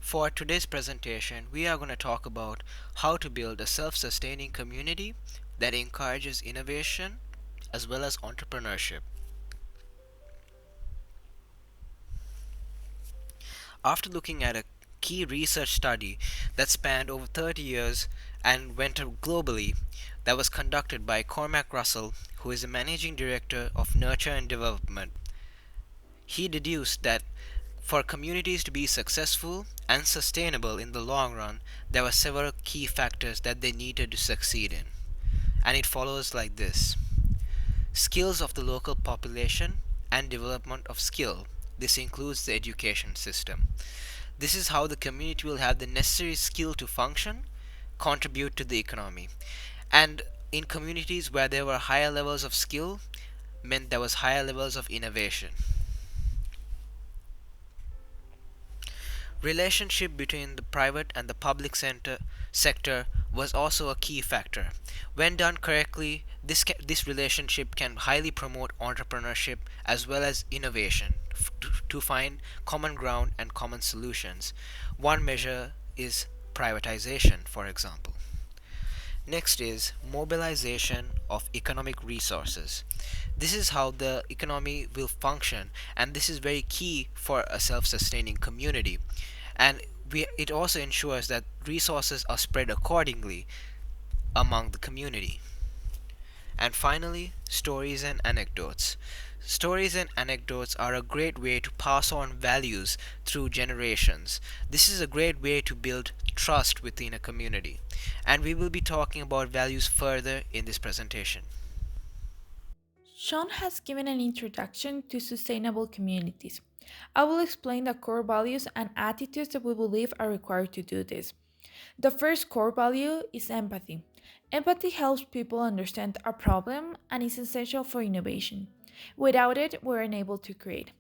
For today's presentation, we are going to talk about how to build a self-sustaining community that encourages innovation as well as entrepreneurship. After looking at a key research study that spanned over 30 years and went globally, that was conducted by Cormac Russell, who is the managing director of Nurture and Development, he deduced that for communities to be successful and sustainable in the long run, there were several key factors that they needed to succeed in. And it follows like this: skills of the local population and development of skill. This includes the education system. This is how the community will have the necessary skill to function, contribute to the economy. And in communities where there were higher levels of skill, meant there was higher levels of innovation. Relationship between the private and the public sector was also a key factor. When done correctly, this relationship can highly promote entrepreneurship as well as innovation to find common ground and common solutions. One measure is privatization, for example. Next is mobilization of economic resources. This is how the economy will function, and this is very key for a self-sustaining community. And it also ensures that resources are spread accordingly among the community. And finally, stories and anecdotes. Stories and anecdotes are a great way to pass on values through generations. This is a great way to build trust within a community. And we will be talking about values further in this presentation. Sean has given an introduction to sustainable communities. I will explain the core values and attitudes that we believe are required to do this. The first core value is empathy. Empathy helps people understand a problem and is essential for innovation. Without it, we're unable to create.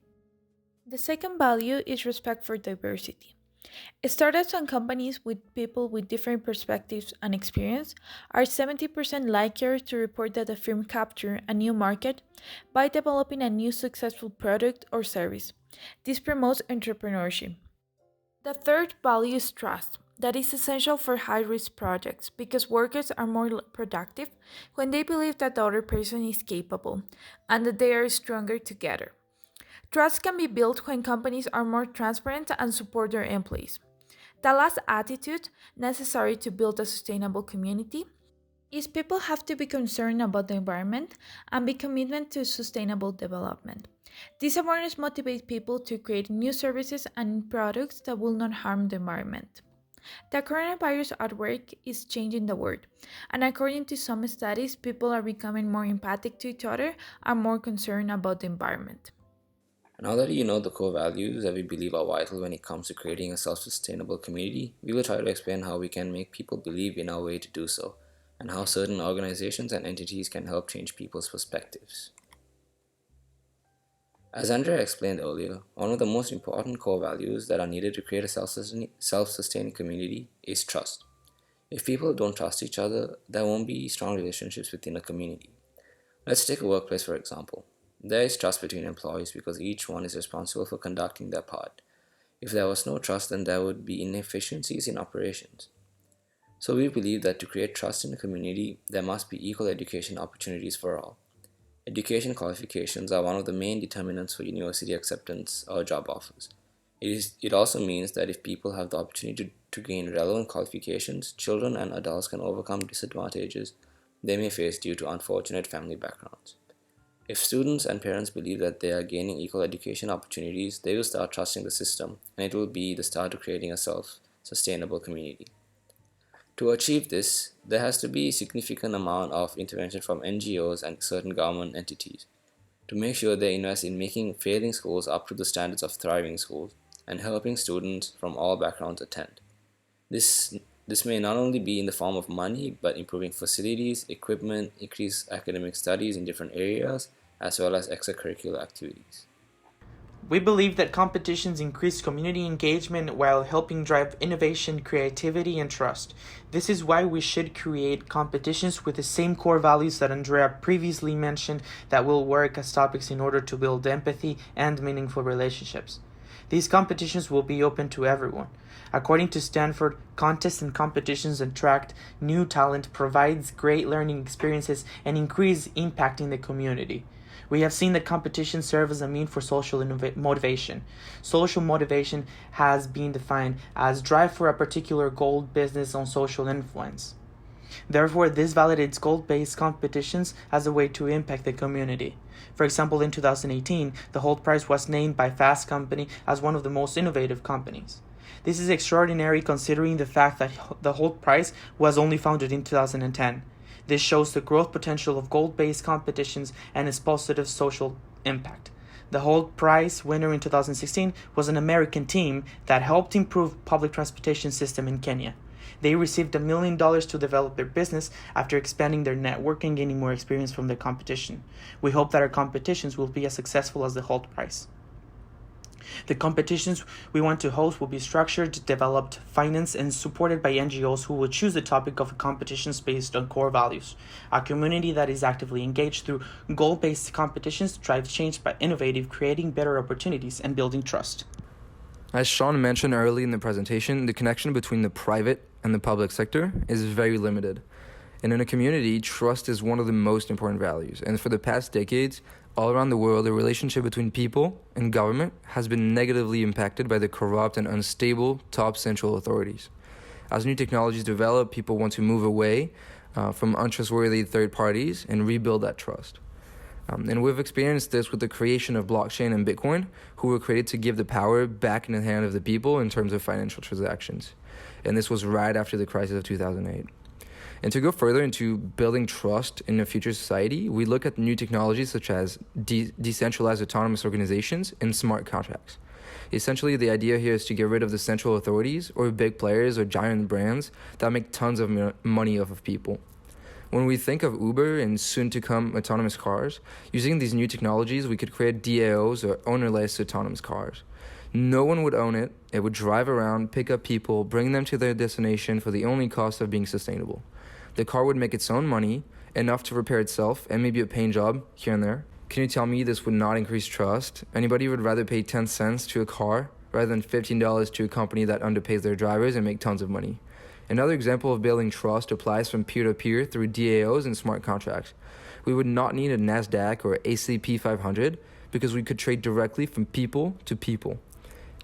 The second value is respect for diversity. Startups and companies with people with different perspectives and experience are 70% likelier to report that a firm captured a new market by developing a new successful product or service. This promotes entrepreneurship. The third value is trust. That is essential for high risk projects because workers are more productive when they believe that the other person is capable and that they are stronger together. Trust can be built when companies are more transparent and support their employees. The last attitude necessary to build a sustainable community is people have to be concerned about the environment and be committed to sustainable development. This awareness motivates people to create new services and products that will not harm the environment. The coronavirus outbreak is changing the world, and according to some studies, people are becoming more empathic to each other and more concerned about the environment. Now that you know the core values that we believe are vital when it comes to creating a self sustainable community, we will try to explain how we can make people believe in our way to do so, and how certain organizations and entities can help change people's perspectives. As Andrea explained earlier, one of the most important core values that are needed to create a self sustaining community is trust. If people don't trust each other, there won't be strong relationships within a community. Let's take a workplace for example. There is trust between employees because each one is responsible for conducting their part. If there was no trust, then there would be inefficiencies in operations. So we believe that to create trust in a community, there must be equal education opportunities for all. Education qualifications are one of the main determinants for university acceptance or job offers. It also means that if people have the opportunity to gain relevant qualifications, children and adults can overcome disadvantages they may face due to unfortunate family backgrounds. If students and parents believe that they are gaining equal education opportunities, they will start trusting the system, and it will be the start of creating a self-sustainable community. To achieve this, there has to be a significant amount of intervention from NGOs and certain government entities to make sure they invest in making failing schools up to the standards of thriving schools and helping students from all backgrounds attend. This may not only be in the form of money, but improving facilities, equipment, increased academic studies in different areas, as well as extracurricular activities. We believe that competitions increase community engagement while helping drive innovation, creativity, and trust. This is why we should create competitions with the same core values that Andrea previously mentioned that will work as topics in order to build empathy and meaningful relationships. These competitions will be open to everyone. According to Stanford, contests and competitions attract new talent, provides great learning experiences, and increase impact in the community. We have seen that competition serve as a mean for social motivation. Social motivation has been defined as drive for a particular goal, business, on social influence. Therefore, this validates goal-based competitions as a way to impact the community. For example, in 2018, the Holt Prize was named by Fast Company as one of the most innovative companies. This is extraordinary considering the fact that the Holt Prize was only founded in 2010. This shows the growth potential of goal-based competitions and its positive social impact. The Holt Prize winner in 2016 was an American team that helped improve public transportation system in Kenya. They received $1 million to develop their business after expanding their network and gaining more experience from their competition. We hope that our competitions will be as successful as the Holt Prize. The competitions we want to host will be structured, developed, financed, and supported by NGOs who will choose the topic of competitions based on core values. A community that is actively engaged through goal-based competitions drives change by innovative, creating better opportunities, and building trust. As Sean mentioned early in the presentation, the connection between the private and the public sector is very limited. And in a community, trust is one of the most important values. And for the past decades, all around the world, the relationship between people and government has been negatively impacted by the corrupt and unstable top central authorities. As new technologies develop, people want to move away from untrustworthy third parties and rebuild that trust. And we've experienced this with the creation of blockchain and Bitcoin, who were created to give the power back in the hand of the people in terms of financial transactions. And this was right after the crisis of 2008. And to go further into building trust in a future society, we look at new technologies such as decentralized autonomous organizations and smart contracts. Essentially, the idea here is to get rid of the central authorities or big players or giant brands that make tons of money off of people. When we think of Uber and soon-to-come autonomous cars, using these new technologies, we could create DAOs or ownerless autonomous cars. No one would own it. It would drive around, pick up people, bring them to their destination for the only cost of being sustainable. The car would make its own money, enough to repair itself, and maybe a paying job here and there. Can you tell me this would not increase trust? Anybody would rather pay 10 cents to a car rather than $15 to a company that underpays their drivers and make tons of money. Another example of building trust applies from peer-to-peer through DAOs and smart contracts. We would not need a NASDAQ or ACP 500 because we could trade directly from people to people.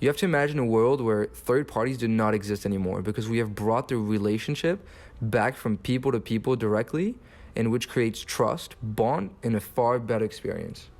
You have to imagine a world where third parties do not exist anymore because we have brought the relationship back from people to people directly, and which creates trust, bond, and a far better experience.